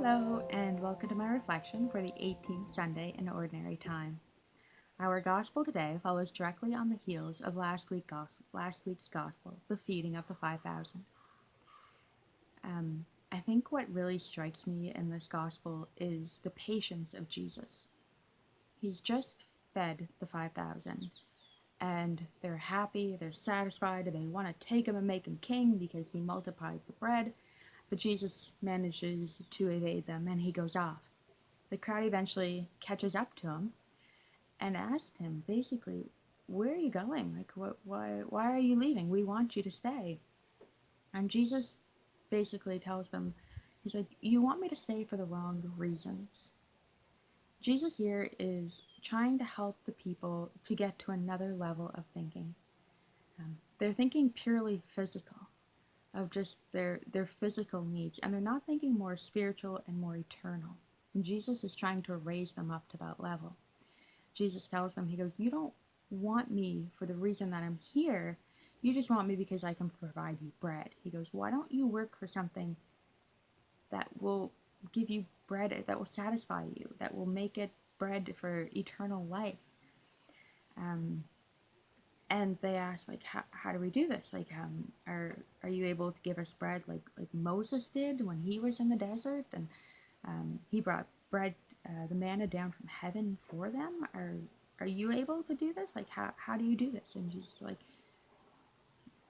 Hello, and welcome to my reflection for the 18th Sunday in Ordinary Time. Our Gospel today follows directly on the heels of last week's Gospel, the feeding of the 5,000. I think what really strikes me in this Gospel is the patience of Jesus. He's just fed the 5,000, and they're happy, they're satisfied, and they want to take him and make him king because he multiplied the bread. But Jesus manages to evade them, and he goes off. The crowd eventually catches up to him and asks him, basically, where are you going? Why are you leaving? We want you to stay. And Jesus basically tells them, he's like, you want me to stay for the wrong reasons. Jesus here is trying to help the people to get to another level of thinking. They're thinking purely physical, of just their physical needs, and they're not thinking more spiritual and more eternal. And Jesus is trying to raise them up to that level. Jesus tells them, he goes, you don't want me for the reason that I'm here. You just want me because I can provide you bread. He goes, why don't you work for something that will give you bread, that will satisfy you, that will make it bread for eternal life? And they ask, like, how do we do this? Like, are you able to give us bread like Moses did when he was in the desert? And he brought bread, the manna down from heaven for them. Are you able to do this? Like, how do you do this? And Jesus, like,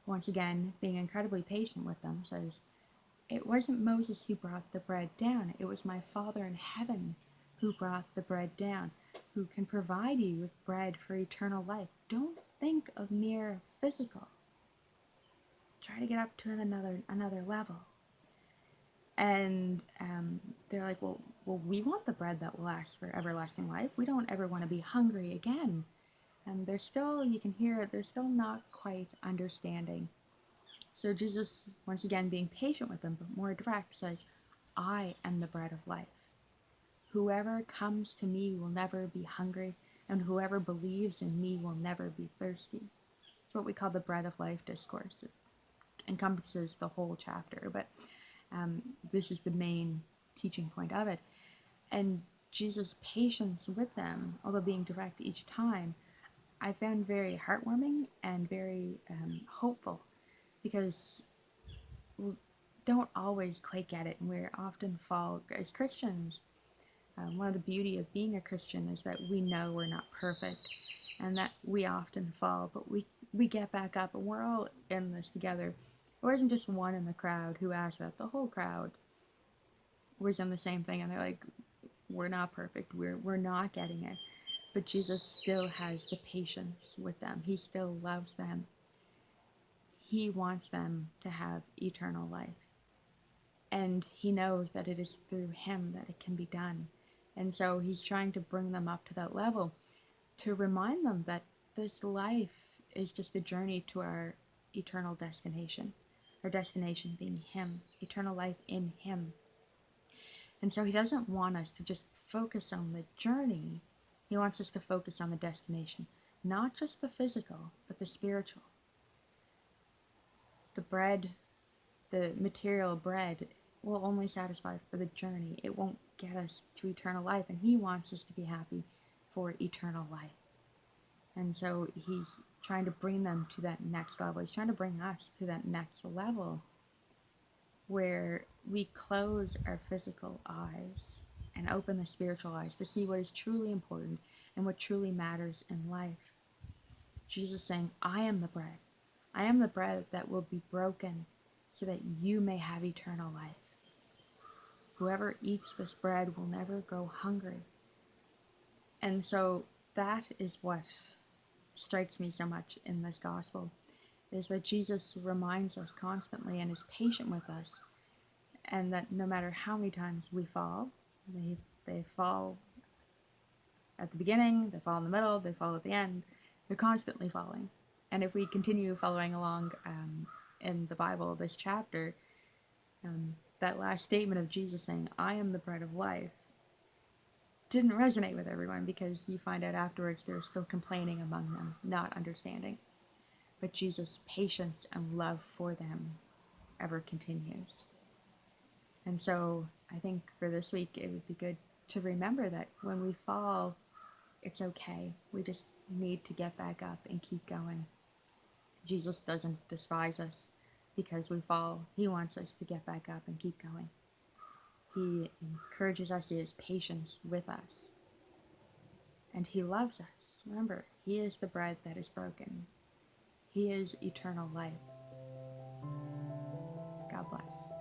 once again, being incredibly patient with them, says, it wasn't Moses who brought the bread down. It was my Father in heaven who brought the bread down, who can provide you with bread for eternal life. Don't think of mere physical. Try to get up to another level. And they're like, well, we want the bread that will last for everlasting life. We don't ever want to be hungry again. And they're still, you can hear it, they're still not quite understanding. So Jesus, once again, being patient with them, but more direct, says, I am the bread of life. Whoever comes to me will never be hungry, and whoever believes in me will never be thirsty. It's what we call the bread of life discourse. It encompasses the whole chapter, but this is the main teaching point of it. And Jesus' patience with them, although being direct each time, I found very heartwarming and very hopeful, because we don't always quite get it, and we often fall as Christians. One of the beauty of being a Christian is that we know we're not perfect, and that we often fall, but we get back up, and we're all in this together. It wasn't just one in the crowd who asked that. The whole crowd was in the same thing, and they're like, we're not perfect, we're not getting it. But Jesus still has the patience with them. He still loves them. He wants them to have eternal life. And he knows that it is through him that it can be done. And so he's trying to bring them up to that level, to remind them that this life is just a journey to our eternal destination. Our destination being him, eternal life in him. And so he doesn't want us to just focus on the journey. He wants us to focus on the destination. Not just the physical, but the spiritual. The bread, the material bread, will only satisfy for the journey. It won't get us to eternal life. And he wants us to be happy for eternal life. And so he's trying to bring them to that next level. He's trying to bring us to that next level, where we close our physical eyes and open the spiritual eyes to see what is truly important and what truly matters in life. Jesus saying, I am the bread. I am the bread that will be broken so that you may have eternal life. Whoever eats this bread will never go hungry. And so that is what strikes me so much in this gospel, is that Jesus reminds us constantly and is patient with us, and that no matter how many times we fall, they fall at the beginning, they fall in the middle, they fall at the end, they're constantly falling. And if we continue following along in the Bible, this chapter, that last statement of Jesus saying, I am the bread of life, didn't resonate with everyone, because you find out afterwards they're still complaining among them, not understanding. But Jesus' patience and love for them ever continues. And so I think for this week, it would be good to remember that when we fall, it's okay. We just need to get back up and keep going. Jesus doesn't despise us because we fall. He wants us to get back up and keep going. He encourages us, he has patience with us, and he loves us. Remember, he is the bread that is broken. He is eternal life. God bless.